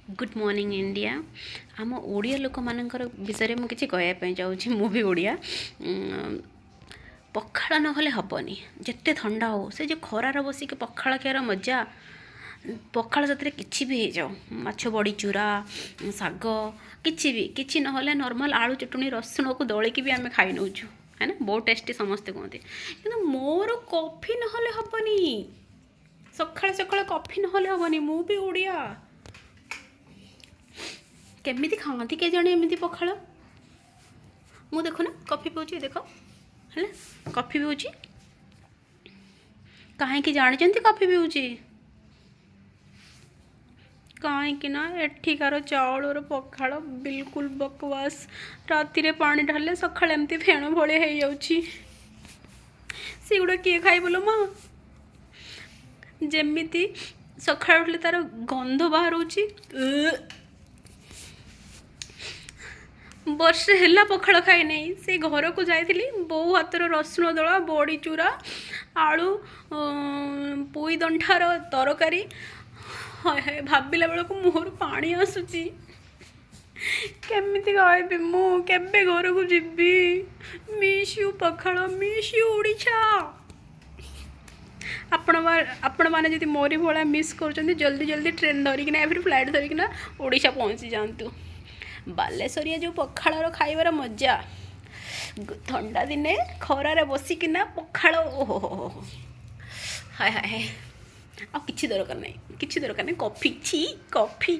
Good morning India. आम ओडिया लोक मानकर विषय में किसी कहवाई चाहूँगी मु भी ओडिया। पखाड़ नहले हेनी जिते ठंडा हो से जो खरार बसिक पखाड़ खार मजा पखाड़ साथ किसी भी हो जाओ माछ बड़ी चूरा शाग किसी ना नॉर्मल आलू चटनी रसुण को दलिकी भी आम खाई नौचु है ना। बहुत टेस्टी समस्ते कहते कि मोर कॉफी नहले हेनी सकाଳେ सकाଳେ कॉफी नहले हेनी मु भी ओडिया। केमी खाती के जाने एमती पखाड़ मु देखो ना कॉफी पीऊँ देख है कॉफी पीऊँ कहीं जानते कॉफी पीऊँ कहीं ना एठिकार चाउलर पखाड़ बिल्कुल बकवास। राति रे पानी ढाले सकाଳେ एमती फेण भले हो जाऊँगी सेगुड़ा किए खाई बोलो माँ जमीती सकाळ उठले तार गंध बाहर वर्षे है पखाड़ खाई नहीं से घर को जाइली बो हाथर रसुण दला बड़ी चूरा आलू पुई दंठार तरकारी हाय हाय भाविला बेलू मोहर पानी आसूची केमिति कहबी मु केबे घर को जीवी। मिस यू पखाड़ मिस यू ओडिशा। आपण मैंने जब मोरी भाया मिस कर जल्दी जल्दी ट्रेन धरिकिना फिर फ्लाइट धरिकिना ओडिशा पहुँची जातु। बालेश्वरिया जो पखाड़ खाइबार मजा ठंडा दिने खरारे बसिकिना पखाड़ ओहो हाय हाय आ किसी दरकार नहीं कॉफी छी कॉफी।